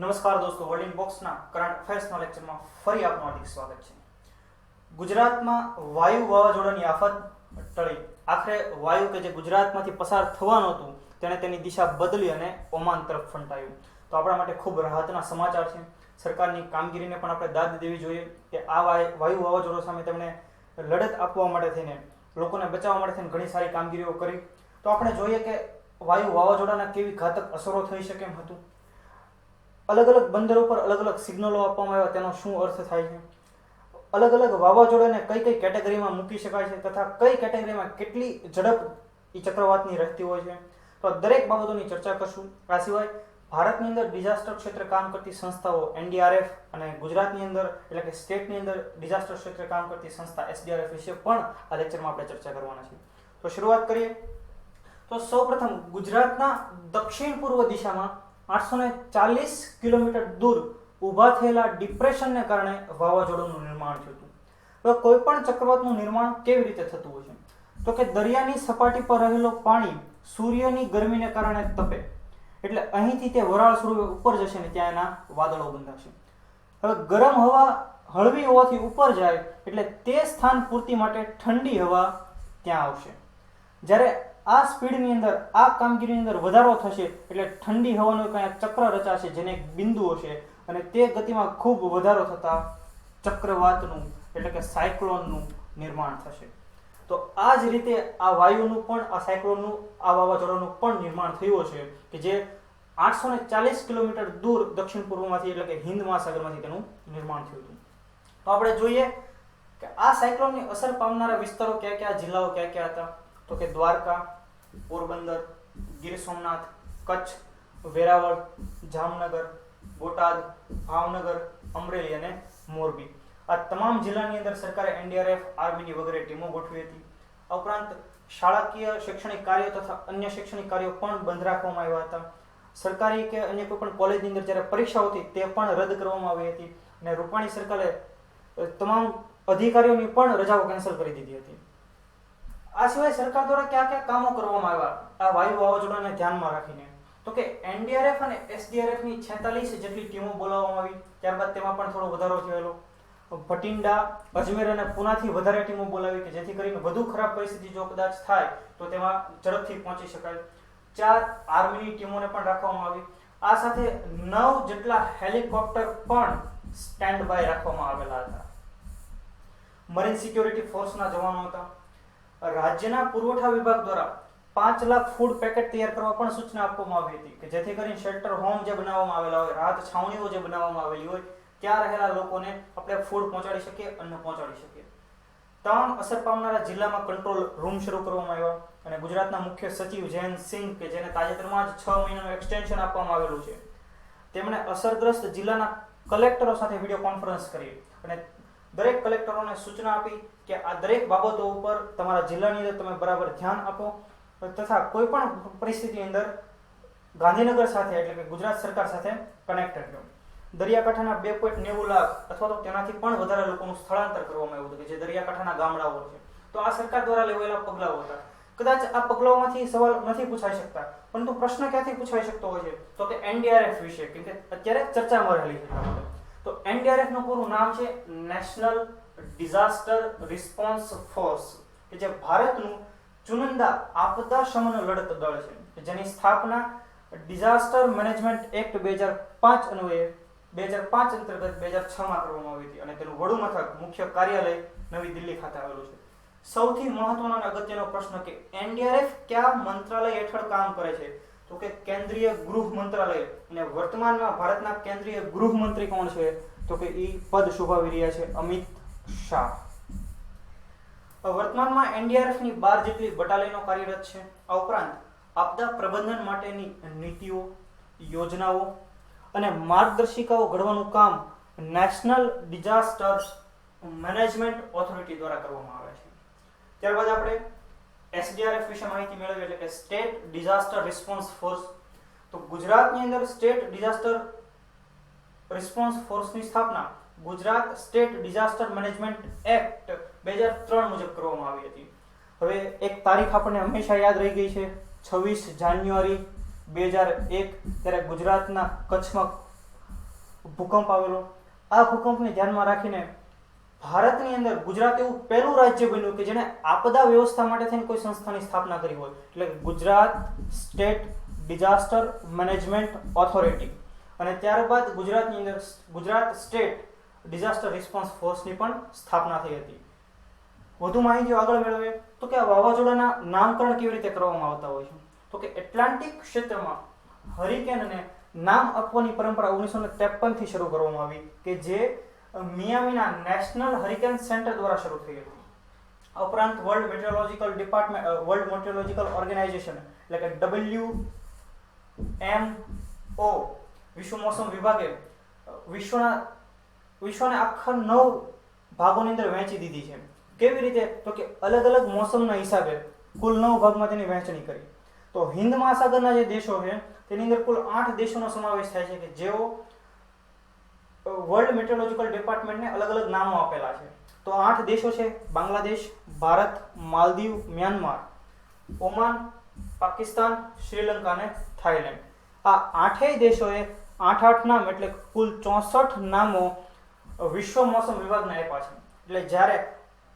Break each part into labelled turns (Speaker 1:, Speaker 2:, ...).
Speaker 1: નમસ્કાર દોસ્તો, world in બોક્સના current અફેર્સના લેક્ચરમાં ફરી આપનું હાર્દિક સ્વાગત છે. ગુજરાતમાં વાયુ વાવાઝોડાની આફત ટળી. આખરે વાયુ કે જે ગુજરાતમાંથી પસાર થવાનું હતું તેણે તેની દિશા બદલી અને ઓમાન તરફ ફંટાયું. તો આપણા માટે ખૂબ રાહતના સમાચાર છે. સરકારની કામગીરીને પણ આપણે દાદ દેવી જોઈએ કે આ વાયુ વાવાઝોડા સામે તેમણે લડત આપવા માટે થઈને, લોકોને બચાવવા માટે થઈને ઘણી સારી કામગીરીઓ કરી. તો આપણે જોઈએ કે વાયુ વાવાઝોડાના કેવી ઘાતક અસરો થઈ શકે એમ હતું. અલગ અલગ બંદરો પર અલગ અલગ સિગ્નલો આપવામાં આવ્યા, તેનો શું અર્થ થાય છે, અલગ અલગ વાવાઝોડાને કઈ કઈ કેટેગરીમાં મૂકી શકાય છે તથા કઈ કેટેગરીમાં કેટલી ઝડપ એ ચક્રવાતની રહેતી હોય છે. તો દરેક બાબતોની ચર્ચા કરશું. આ સિવાય ભારતની અંદર ડિઝાસ્ટર ક્ષેત્રે કામ કરતી સંસ્થાઓ એનડીઆરએફ અને ગુજરાતની અંદર એટલે કે સ્ટેટની અંદર ડિઝાસ્ટર ક્ષેત્રે કામ કરતી સંસ્થા એસડીઆરએફ વિશે પણ આ લેક્ચરમાં આપણે ચર્ચા કરવાના છીએ. તો શરૂઆત કરીએ. તો સૌપ્રથમ ગુજરાતના દક્ષિણ પૂર્વ દિશામાં 840 કિલોમીટર દૂર ઊભા થયેલા ડિપ્રેશનને કારણે વાવાઝોડાનું નિર્માણ થયું હતું. હવે કોઈ પણ ચક્રવાતનું નિર્માણ કેવી રીતે થતું હોય છે? તો કે દરિયાની સપાટી પર રહેલો પાણી સૂર્યની ગરમીને કારણે તપે, એટલે અહીંથી તે વરાળ સ્વરૂપે ઉપર જશે ને ત્યાં એના વાદળો બંધાશે. હવે ગરમ હવા હળવી હોવાથી ઉપર જાય એટલે તે સ્થાન પૂર્તિ માટે ઠંડી હવા ત્યાં આવશે. જ્યારે આ સ્પીડની અંદર, આ કામગીરીની અંદર વધારો થશે એટલે ઠંડી હવાનું કંઈ ચક્ર રચાશે, જેને એક બિંદુ હશે અને તે ગતિમાં ખૂબ વધારો થતા ચક્રવાતનું એટલે કે સાયક્લોનનું નિર્માણ થશે. તો આ જ રીતે આ વાયુનું પણ, આ સાયક્લોનનું, આ વાવાઝોડાનું પણ નિર્માણ થયું છે કે જે 840 કિલોમીટર દૂર દક્ષિણ પૂર્વમાંથી એટલે કે હિન્દ મહાસાગરમાંથી તેનું નિર્માણ થયું હતું. તો આપણે જોઈએ કે આ સાયક્લોનની અસર પામનારા વિસ્તારો કયા કયા, જિલ્લાઓ કયા કયા હતા. તો કે દ્વારકા, પોરબંદર, ગીર સોમનાથ, કચ્છ, વેરાવળ, જામનગર, બોટાદ, ભાવનગર, અમરેલી અને મોરબી. આ તમામ જિલ્લાની અંદર સરકારે એનડીઆરએફ, આર્મીની વગેરે ટીમો ગોઠવી હતી. આ ઉપરાંત શાળાકીય શૈક્ષણિક કાર્યો તથા અન્ય શૈક્ષણિક કાર્યો પણ બંધ રાખવામાં આવ્યા હતા. સરકારી કે અન્ય કોઈ પણ કોલેજની અંદર જ્યારે પરીક્ષાઓ હતી તે પણ રદ કરવામાં આવી હતી અને રૂપાણી સરકારે તમામ અધિકારીઓની પણ રજાઓ કેન્સલ કરી દીધી હતી. આ સિવાય સરકાર દ્વારા કયા કયા કામો કરવામાં આવ્યા આ વાયુ વાવાઝોડાને ધ્યાનમાં રાખીને? તો કે એનડીઆરએફ અને એસડીઆરએફની 46 જેટલી ટીમો બોલાવવામાં આવી. ત્યારબાદ તેમાં પણ થોડો વધારો થયેલો. ભટિંડા, અજમેર અને પુનાથી વધારે ટીમો બોલાવી કે જેથી કરીને વધુ ખરાબ પરિસ્થિતિ જો કદાચ થાય તો તેમાં ઝડપથી પહોંચી શકાય. 4 આર્મીની ટીમોને પણ રાખવામાં આવી. આ સાથે 9 જેટલા હેલિકોપ્ટર પણ સ્ટેન્ડ બાય રાખવામાં આવેલા હતા. મરીન સિક્યોરિટી ફોર્સના જવાનો હતા. રાજ્યના પુરવઠા વિભાગ દ્વારા 5 લાખ ફૂડ પેકેટ તૈયાર કરવા પણ સૂચના આપવામાં આવી હતી કે જેથી કરીને શેલ્ટર હોમ જે બનાવવામાં આવેલા હોય, રાહત છાવણીઓ જે બનાવવામાં આવેલી હોય, ત્યાં રહેલા લોકોને આપણે ફૂડ પહોંચાડી શકીએ, અન્ન પહોંચાડી શકીએ. તમામ અસર પામનારા જિલ્લામાં કંટ્રોલ રૂમ શરૂ કરવામાં આવ્યા અને ગુજરાતના મુખ્ય સચિવ જયંત સિંહ કે જેને તાજેતરમાં જ 6 મહિનાનું એક્સટેન્શન આપવામાં આવેલું છે, તેમણે અસરગ્રસ્ત જિલ્લાના કલેક્ટરો સાથે વિડીયો કોન્ફરન્સ કરી અને દરેક કલેક્ટરોને સૂચના આપી કે આ દરેક બાબતો ઉપર તમારા જિલ્લાની અંદર તમે બરાબર ધ્યાન આપો તથા કોઈ પણ પરિસ્થિતિની અંદર ગાંધીનગર સાથે એટલે કે ગુજરાત સરકાર સાથે કનેક્ટેડ રહો. દરિયાકાંઠાના 2.90 લાખ અથવા તો તેનાથી પણ વધારે લોકોનું સ્થળાંતર કરવામાં આવ્યું હતું કે જે દરિયાકાંઠાના ગામડાઓ છે. તો આ સરકાર દ્વારા લેવાયેલા પગલાઓ હતા. કદાચ આ પગલાઓમાંથી સવાલ નથી પૂછાઈ શકતા, પરંતુ પ્રશ્ન ક્યાંથી પૂછાઈ શકતો હોય છે? તો કે એનડીઆરએફ વિશે, કેમ કે અત્યારે ચર્ચામાં રહેલી છે. તો એનડીઆરએફ નું પૂરું નામ છે નેશનલ ડિઝાસ્ટર રિસ્પોન્સ ફોર્સ, કે જે ભારતનું ચુનિંદા આપદા શમન લડત દળ છે, જેની સ્થાપના ડિઝાસ્ટર મેનેજમેન્ટ એક્ટ 2005 અન્વયે 2005 અંતર્ગત 2006માં કરવામાં આવી હતી અને તેનું વડુ મથક, મુખ્ય કાર્યાલય નવી દિલ્હી ખાતે આવેલું છે. સૌથી મહત્વનો અને અગત્યનો પ્રશ્ન કે એનડીઆરએફ કયા મંત્રાલય હેઠળ કામ કરે છે? તો કે કેન્દ્રીય ગૃહ મંત્રાલય. અને વર્તમાનમાં ભારતના કેન્દ્રીય ગૃહમંત્રી કોણ છે? તો કે એ પદ શોભાવી રહ્યા છે અમિત શાહ. વર્તમાનમાં એનડીઆરએફ ની 12 જેટલી બટાલિયનો કાર્યરત છે. આ ઉપરાંત આપદા પ્રબંધન માટેની નીતિઓ, યોજનાઓ અને માર્ગદર્શિકાઓ ઘડવાનું કામ નેશનલ ડિઝાસ્ટર મેનેજમેન્ટ ઓથોરિટી દ્વારા કરવામાં આવે છે. ત્યારબાદ આપણે એસડીઆરએફ વિશે માહિતી મેળવી એટલે કે સ્ટેટ ડિઝાસ્ટર રિસ્પોન્સ ફોર્સ. તો ગુજરાતની અંદર સ્ટેટ ડિઝાસ્ટર રિસ્પોન્સ ફોર્સની સ્થાપના Gujarat state disaster management act 2003 મુજબ કરવામાં આવી હતી. હવે એક તારીખ આપણને હંમેશા યાદ રહી ગઈ છે, 26 જાન્યુઆરી 2001, ત્યારે ગુજરાતના કચ્છમાં ભૂકંપ આવેલો. આ ભૂકંપને ધ્યાનમાં રાખીને ભારતની અંદર ગુજરાત એવું પહેલું રાજ્ય બન્યું કે જેને આપદા વ્યવસ્થા માટે થઈને કોઈ સંસ્થાની સ્થાપના કરી હોય, એટલે Gujarat state disaster management authority. અને ત્યારબાદ ગુજરાતની અંદર ગુજરાત સ્ટેટ ડિઝાસ્ટર રિસ્પોન્સ ફોર્સની પણ સ્થાપના થઈ હતી. વધુ માહિતી આગળ મેળવીએ તો કે આ વાવાઝોડાના નામકરણ કેવી રીતે કરવામાં આવતા હોય છે. તો કે એટલાન્ટિક ક્ષેત્રમાં હરિકેનને નામ આપવાની પરંપરા 1953 થી શરૂ કરવામાં આવી કે જે મિયામીના નેશનલ હરિકેન સેન્ટર દ્વારા શરૂ થઈ હતી. આ ઉપરાંત world meteorological department world meteorological organisation એટલે કે WMO વિશ્વ મોસમ વિભાગે વિશ્વને આખા 9 ભાગોની અંદર વહેંચી દીધી છે. કેવી રીતે? તો કે અલગ અલગ મોસમના હિસાબે કુલ 9 ભાગમાં તેની વહેંચણી કરી. તો હિન્દ મહાસાગરના જે દેશો છે તેની અંદર કુલ 8 દેશોનો સમાવેશ થાય છે કે જેઓ વર્લ્ડ મેટ્રોલોજિકલ ડિપાર્ટમેન્ટને અલગ અલગ નામો આપેલા છે. તો 8 દેશો છે: બાંગ્લાદેશ, ભારત, માલદીવ, મ્યાનમાર, ઓમાન, પાકિસ્તાન, શ્રીલંકા અને થાઈલેન્ડ. આ 8 દેશોએ 8 નામ એટલે કુલ 64 નામો વિશ્વ મોસમ વિભાગને આપ્યા છે. એટલે જ્યારે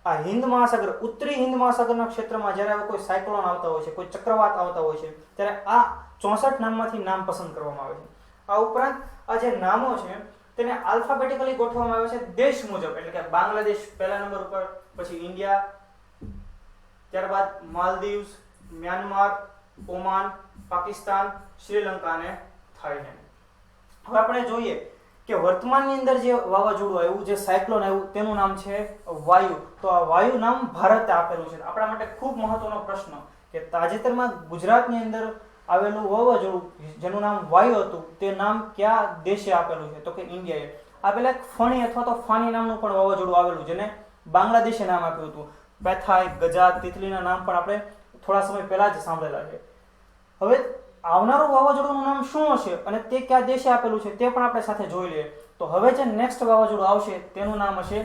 Speaker 1: આ હિન્દ મહાસાગર ઉત્તરી હિન્દ મહાસાગરના ક્ષેત્રમાં જ્યારે કોઈ સાયક્લોન આવતા હોય છે, કોઈ ચક્રવાત આવતા હોય છે, ત્યારે આ 64 નામમાંથી નામ પસંદ કરવામાં આવે છે. આ ઉપરાંત આ જે નામો છે તેને આલ્ફાબેટિકલી ગોઠવવામાં આવે છે દેશ મુજબ. એટલે કે બાંગ્લાદેશ પહેલા નંબર ઉપર, પછી ઇન્ડિયા, ત્યારબાદ માલદીવ્સ, મ્યાનમાર, ઓમાન, પાકિસ્તાન, શ્રીલંકા અને થાઈલેન્ડ. હવે આપણે જોઈએ કે વર્તમાનની અંદર જે વાવાઝોડું આવ્યું, જે સાયક્લોન આવ્યું, તેનું નામ છે વાયુ. તો આ વાયુ નામ ભારતે આપેલું છે. આપણા માટે ખૂબ મહત્વનો પ્રશ્ન કે તાજેતરમાં ગુજરાતની અંદર આવેલું વાવાઝોડું જેનું નામ વાયુ હતું તે નામ કયા દેશે આપેલું છે? તો કે ઇન્ડિયાએ. આ પહેલા એક ફણી અથવા તો ફાની નામનું પણ વાવાઝોડું આવેલું જેને બાંગ્લાદેશે નામ આપ્યું હતું. પેથાય, ગજા, તિતલીના નામ પણ આપણે થોડા સમય પહેલા જ સાંભળેલા છે. હવે આવનારું વાવાઝોડુંનું નામ શું હશે અને તે કયા દેશે આપેલું છે તે પણ આપણે સાથે જોઈ લઈએ. તો હવે જે નેક્સ્ટ વાવાઝોડું આવશે તેનું નામ હશે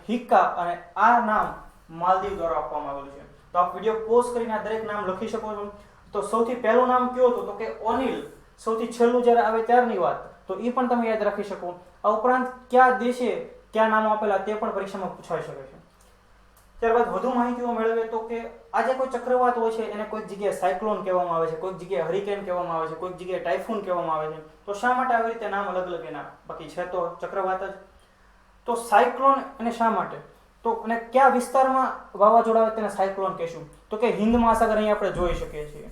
Speaker 1: હિક્કા અને આ નામ માલદીવ દ્વારા આપવામાં આવેલું છે. તો આપ વિડીયો પોઝ કરીને આ દરેક નામ લખી શકો છો. તો સૌથી પહેલું નામ કયું હતું? તો કે ઓનિલ. સૌથી છેલ્લું જ્યારે આવે ત્યારની વાત, તો એ પણ તમે યાદ રાખી શકો. આ ઉપરાંત કયા દેશે કયા નામો આપેલા તે પણ પરીક્ષામાં પૂછાઈ શકે છે. ત્યારબાદ વધુ માહિતીઓ મેળવીએ તો કે આજે કોઈ ચક્રવાત હોય છે એને કોઈક જગ્યાએ સાયક્લોન કહેવામાં આવે છે, કોઈક જગ્યાએ હરિકેન કહેવામાં આવે છે, કોઈક જગ્યાએ ટાઇફૂન કહેવામાં આવે છે. તો શા માટે આવી રીતે નામ અલગ અલગ એના? બાકી છે તો ચક્રવાત જ. તો સાયક્લોન એને શા માટે? તો અને કયા વિસ્તારમાં વાવાઝોડા આવે તેને સાયક્લોન કહેશું? તો કે હિન્દ મહાસાગર અહીં આપણે જોઈ શકીએ છીએ.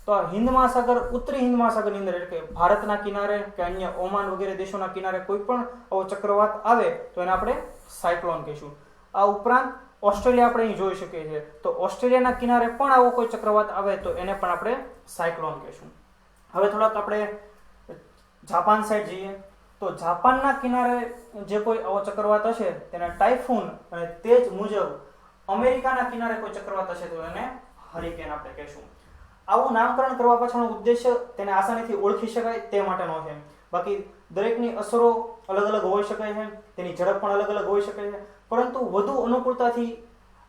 Speaker 1: તો આ હિન્દ મહાસાગર ઉત્તરી હિન્દ મહાસાગરની અંદર એટલે કે ભારતના કિનારે કે અન્ય ઓમાન વગેરે દેશોના કિનારે કોઈ પણ આવો ચક્રવાત આવે તો એને આપણે સાયક્લોન કહીશું. આ ઉપરાંત ઓસ્ટ્રેલિયા આપણે અહીં જોઈ શકીએ છીએ. તો ઓસ્ટ્રેલિયાના કિનારે પણ આવો કોઈ ચક્રવાત આવે તો એને પણ આપણે સાયક્લોન કહીશું. હવે થોડાક આપણે જાપાન સાઈડ જઈએ તો જાપાનના કિનારે જે કોઈ આવો ચક્રવાત હશે તેને ટાઇફૂન અને તે જ મુજબ અમેરિકાના કિનારે કોઈ ચક્રવાત હશે તો એને હરિકેન આપણે કહીશું. આવું નામકરણ કરવા પાછળનો ઉદ્દેશ્ય તેને આસાનીથી ઓળખી શકાય તે માટેનો છે. બાકી દરેકની અસરો અલગ અલગ હોઈ શકે છે, તેની ઝડપ પણ અલગ અલગ હોઈ શકે છે, પરંતુ વધુ અનુકૂળતાથી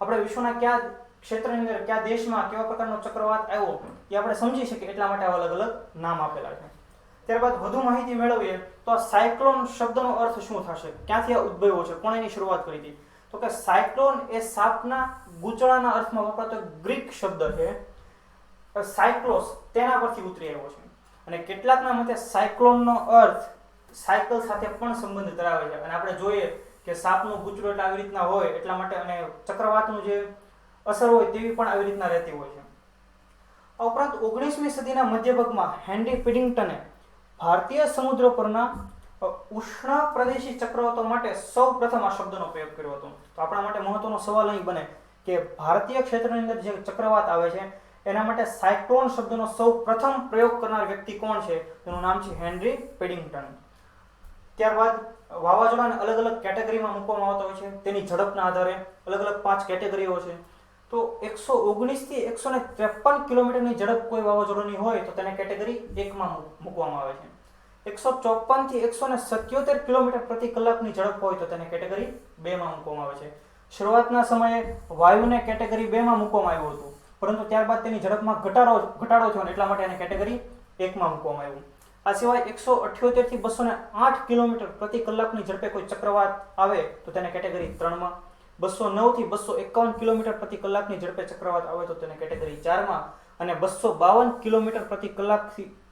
Speaker 1: આપણે વિશ્વના કયા ક્ષેત્રની અંદર કયા દેશમાં કેવા પ્રકારનો ચક્રવાત આવ્યો એ આપણે સમજી શકીએ એટલા માટે આવા અલગ અલગ નામ આપેલા છે. ત્યારબાદ વધુ માહિતી મેળવીએ તો આ સાયક્લોન શબ્દનો અર્થ શું થશે, ક્યાંથી આ ઉદ્ભવ્યો છે, કોણે એની શરૂઆત કરી હતી? તો કે સાયક્લોન એ સાપના ગૂંચળાના અર્થમાં વપરાતો ગ્રીક શબ્દ છે. સાયક્લોસ તેના પરથી ઉતરી આવ્યો છે અને કેટલાકના મતે સાયક્લોનનો અર્થ સાયકલ સાથે પણ સંબંધ ધરાવે છે. અને આપણે જોઈએ કે સાપનું ગૂંચળું એટલે આવી રીતના હોય એટલા માટે અને ચક્રવાતનું જે અસર હોય તેવી પણ આવી રીતના રહેતી હોય છે. આ ઉપરાંત 19મી સદીના મધ્યભાગમાં હેનરી પિડિંગ્ટને ભારતીય સમુદ્ર પરના ઉષ્ણ પ્રદેશી ચક્રવાતો માટે સૌ પ્રથમ આ શબ્દનો પ્રયોગ કર્યો હતો. તો આપણા માટે મહત્વનો સવાલ અહીં બને કે ભારતીય ક્ષેત્રની અંદર જે ચક્રવાત આવે છે એના માટે સાયક્લોન શબ્દનો સૌ પ્રથમ પ્રયોગ કરનાર વ્યક્તિ કોણ છે? તેનું નામ છે હેનરી પિડિંગ્ટન. ત્યારબાદ વાવાઝોડાને અલગ અલગ કેટેગરીમાં મૂકવામાં આવતા હોય છે. તેની ઝડપના આધારે અલગ અલગ 5 કેટેગરીઓ છે. તો 119 થી 153 કિલોમીટરની ઝડપ કોઈ વાવાઝોડાની હોય તો તેને કેટેગરી 1 માં મૂકવામાં આવે છે. 154 થી 177 કિલોમીટર પ્રતિ કલાકની ઝડપ હોય તો તેને કેટેગરી 2 માં મૂકવામાં આવે છે. શરૂઆતના સમયે વાયુને કેટેગરી 2 માં મૂકવામાં આવ્યું હતું, પરંતુ ત્યારબાદ તેની ઝડપમાં ઘટાડો થયો એટલા માટે એને કેટેગરી 1 માં મૂકવામાં આવ્યું. આ સિવાય 178 થી 208 કિલોમીટર પ્રતિ કલાકની ઝડપે કોઈ ચક્રવાત આવે તો તેને કેટેગરી 3 માં, 209 થી 251 કિલોમીટર પ્રતિ કલાકની ઝડપે ચક્રવાત આવે તો તેને કેટેગરી 4 માં, અને 252 કિલોમીટર પ્રતિ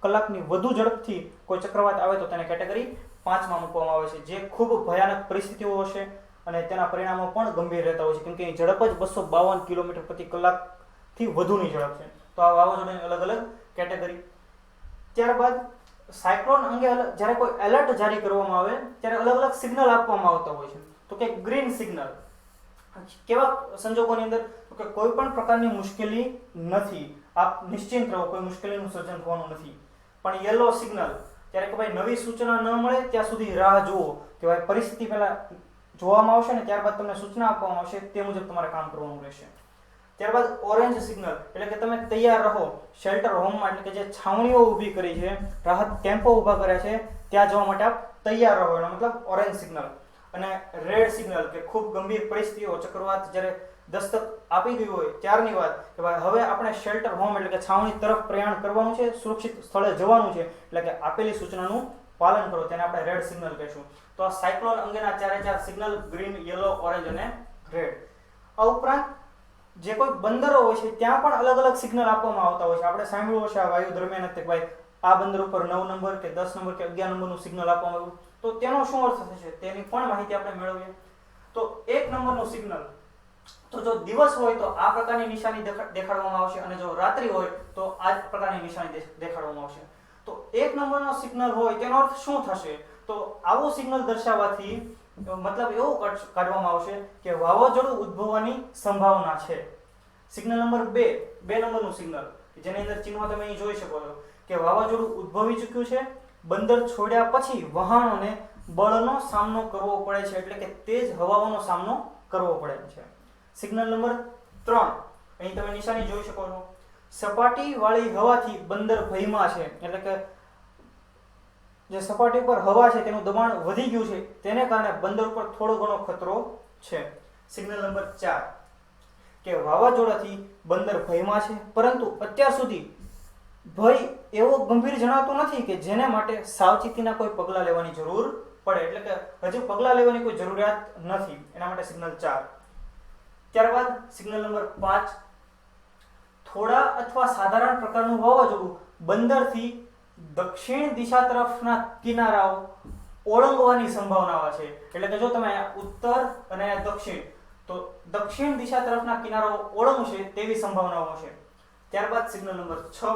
Speaker 1: કલાકની વધુ ઝડપથી કોઈ ચક્રવાત આવે તો તેને કેટેગરી 5 માં મૂકવામાં આવે છે, જે ખૂબ ભયાનક પરિસ્થિતિઓ હશે અને તેના પરિણામો પણ ગંભીર રહેતા હોય છે, કેમ કે એની ઝડપ જ 252 કિલોમીટર પ્રતિ કલાકથી વધુની ઝડપ છે. તો આ વાવાઝોડાની અલગ અલગ કેટેગરી. ત્યારબાદ સાયક્લોન અંગે જ્યારે કોઈ એલર્ટ જારી કરવામાં આવે ત્યારે અલગ અલગ સિગ્નલ આપવામાં આવતા હોય છે. તો કે ગ્રીન સિગ્નલ કેવા સંજોગોની અંદર? તો કે કોઈ પણ પ્રકારની મુશ્કેલી નથી, આપ નિશ્ચિંત રહો, કોઈ મુશ્કેલીનું સર્જન થવાનું નથી. પણ યલો સિગ્નલ ત્યારે કે ભાઈ નવી સૂચના ન મળે ત્યાં સુધી રાહ જુઓ, કે ભાઈ પરિસ્થિતિ પહેલા જોવામાં આવશે ને ત્યારબાદ તમને સૂચના આપવામાં આવશે, તે મુજબ તમારે કામ કરવાનું રહેશે. ત્યારબાદ ઓરેન્જ સિગ્નલ એટલે કે તમે તૈયાર રહો, શેલ્ટર હોમમાં એટલે કે જે છાવણીઓ ઊભી કરી છે, રાહત કેમ્પો ઊભા કર્યા છે, ત્યાં જવા માટે આપ તૈયાર રહો, એનો મતલબ ઓરેન્જ સિગ્નલ. અને રેડ સિગ્નલ કે ખૂબ ગંભીર પરિસ્થિતિઓ, ચક્રવાત જ્યારે દસ્તક આપી ગયું હોય ત્યારની વાત કે ભાઈ હવે આપણે શેલ્ટર હોમ એટલે કે છાવણી તરફ પ્રયાણ કરવાનું છે, સુરક્ષિત સ્થળે જવાનું છે, એટલે કે આપેલી સૂચનાનું પાલન કરો, તેને આપણે રેડ સિગ્નલ કહીશું. તો આ સાયક્લોન અંગેના 4 સિગ્નલ ગ્રીન, યલો, ઓરેન્જ અને રેડ. આ ઉપરાંત જે કોઈ બંદરો હોય છે ત્યાં પણ અલગ અલગ સિગ્નલ આપવામાં આવતા હોય છે. આપણે સાંભળ્યું હશે આ વાયુ દરમિયાન કે ભાઈ આ બંદર ઉપર 9 નંબર કે 10 નંબર કે 11 નંબરનું સિગ્નલ આપવામાં આવ્યું, તો તેનો શું અર્થ થશે તેની પણ માહિતી આપણે મેળવીએ. તો 1 નંબરનું સિગ્નલ, તો જો દિવસ હોય તો આ પ્રકારની નિશાની દેખાડવામાં આવશે, અને જો રાત્રિ હોય તો આ જ પ્રકારની નિશાની દેખાડવામાં આવશે. તો 1 નંબરનો સિગ્નલ હોય તેનો અર્થ શું થશે? તો આવું સિગ્નલ દર્શાવવાથી મતલબ એવું કાઢવામાં આવશે કે વાવાઝોડું ઉદ્ભવવાની સંભાવના છે. સિગ્નલ નંબર 2 નંબરનું સિગ્નલ, જેની અંદર ચિહ્નો તમે અહીં જોઈ શકો છો કે વાવાઝોડું ઉદ્ભવી ચૂક્યું છે, બંદર છોડ્યા પછી વહાણોને બળનો સામનો કરવો પડે છે, એટલે કે તેજ હવાઓનો સામનો કરવો પડે છે. સિગ્નલ નંબર 3, અહીં તમે નિશાની જોઈ શકો છો, સપાટી વાળી હવાથી બંદર ભયમાં છે, એટલે કે જે સપાટી પર હવા છે તેનું દબાણ વધી ગયું છે, તેને કારણે બંદર ઉપર થોડો ઘણો ખતરો છે. સિગ્નલ નંબર 4 કે વાવાઝોડાથી બંદર ભયમાં છે, પરંતુ અત્યાર સુધી ભય એવો ગંભીર જણાતો નથી કે જેને માટે સાવચેતીના કોઈ પગલાં લેવાની જરૂર પડે, એટલે કે હજુ પગલાં લેવાની કોઈ જરૂરિયાત નથી, એના માટે સિગ્નલ 4. ત્યારબાદ સિગ્નલ નંબર 5, થોડા અથવા સાધારણ પ્રકારનું વાવાઝોડું બંદરથી દક્ષિણ દિશા તરફના કિનારાઓ ઓળંગવાની સંભાવનાઓ છે, એટલે કે જો તમે ઉત્તર અને દક્ષિણ, તો દક્ષિણ દિશા તરફના કિનારાઓ ઓળંગશે તેવી સંભાવનાઓ છે. ત્યારબાદ સિગ્નલ નંબર 6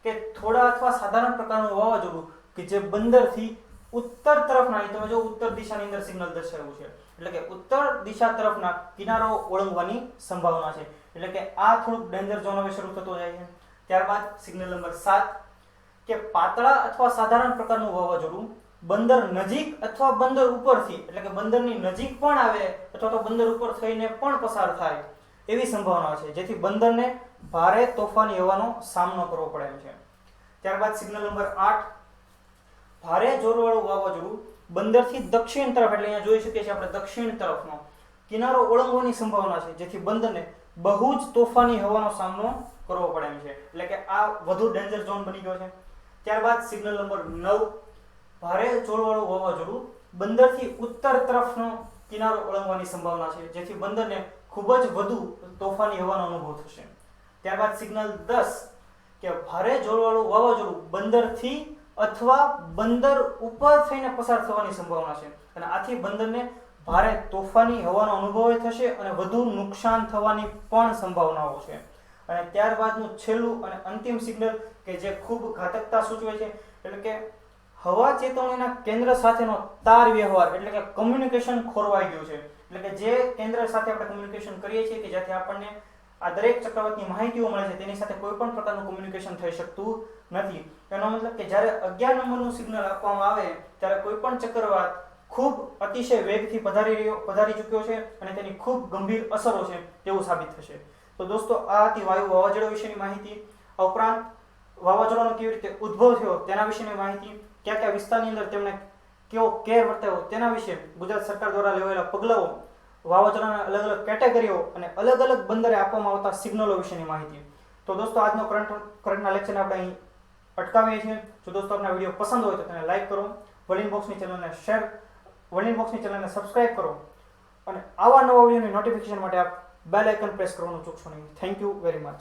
Speaker 1: કે થોડા અથવા સાધારણ પ્રકારનું વાવાઝોડું કે જે બંદરથી ઉત્તર તરફના, તમે જો ઉત્તર દિશાની અંદર સિગ્નલ દર્શાવ્યું છે, એટલે કે ઉત્તર દિશા તરફના કિનારાઓ ઓળંગવાની સંભાવના છે, એટલે કે આ થોડુંક ડેન્જર ઝોન હવે શરૂ થતો જાય છે. ત્યારબાદ સિગ્નલ નંબર 7 કે પાતળા અથવા સાધારણ પ્રકારનું વાવાઝોડું બંદર નજીક અથવા બંદર ઉપરથી, એટલે કે બંદરની નજીક પણ આવે અથવા તો બંદર ઉપર થઈને પણ પસાર થાય એવી સંભાવના છે, જેથી બંદરને ભારે તોફાની હવાનો સામનો કરવો પડે એમ છે. ત્યારબાદ સિગ્નલ નંબર 8 ભારે જોરવાળું વાવાઝોડું બંદરથી દક્ષિણ તરફ, એટલે અહીંયા જોઈ શકીએ છીએ આપણે દક્ષિણ તરફનો કિનારો ઓળંગવાની સંભાવના છે, જેથી બંદરને બહુ જ તોફાની હવાનો સામનો કરવો પડે એમ છે, એટલે કે આ વધુ ડેન્જર ઝોન બની ગયો છે. ત્યારબાદ સિગ્નલ નંબર 9 ભારે જોરવાળું વાવાઝોડું બંદરથી ઉત્તર તરફનો કિનારો ઓળંગવાની સંભાવના છે, જેથી બંદરને ખૂબ જ વધુ તોફાની હવાનો અનુભવ થશે. ત્યારબાદ સિગ્નલ 10 કે ભારે જોરવાળું વાવાઝોડું બંદરથી અથવા બંદર ઉપર થઈને પસાર થવાની સંભાવના છે, અને આથી બંદરને ભારે તોફાની હવાનો અનુભવ થશે અને વધુ નુકસાન થવાની પણ સંભાવનાઓ છે. અને ત્યારબાદનું છેલ્લું અને અંતિમ સિગ્નલ કે જે ખૂબ ઘાતકતા સૂચવે છે, એટલે કે હવા ચેતવણીના કેન્દ્ર સાથેનો તાર વ્યવહાર, એટલે કે કમ્યુનિકેશન ખોરવાઈ ગયું છે, એટલે કે જે કેન્દ્ર સાથે આપણે કમ્યુનિકેશન કરીએ છીએ કે જ્યાંથી આપણને આ દરેક ચક્રવાતની માહિતીઓ મળે છે, તેની સાથે કોઈ પણ પ્રકારનું કમ્યુનિકેશન થઈ શકતું નથી. એનો મતલબ કે જ્યારે 11 નંબરનું સિગ્નલ આપવામાં આવે ત્યારે કોઈ પણ ચક્રવાત ખૂબ અતિશય વેગથી પધારી ચૂક્યો છે અને તેની ખૂબ ગંભીર અસરો છે તેવું સાબિત થશે. તો દોસ્તો, આ હતી વાયુ વાવાઝોડા વિશેની માહિતી. આ ઉપરાંત વાવાઝોડાનો કેવી રીતે ઉદ્ભવ થયો તેના વિશેની માહિતી, કયા કયા વિસ્તારની અંદર તેમણે કેવો કેર વર્તાવ્યો તેના વિશે, ગુજરાત સરકાર દ્વારા લેવાયેલા પગલાઓ, વાવાઝોડાના અલગ અલગ કેટેગરીઓ અને અલગ અલગ બંદરે આપવામાં આવતા સિગ્નલો વિશેની માહિતી. તો દોસ્તો, આજનો કરંટના લેક્ચરને આપણે અહીં અટકાવીએ છીએ. જો દોસ્તો આપને વિડીયો પસંદ હોય તો તેને લાઈક કરો, વર્લ્ડ ઇનબોક્સની ચેનલને શેર, વર્લ્ડ ઇનબોક્સની ચેનલને સબસ્ક્રાઇબ કરો અને આવા નવા વિડીયોની નોટિફિકેશન માટે આપ બેલ આઇકન પ્રેસ કરવાનું ચૂકશો નહીં. Thank you very much.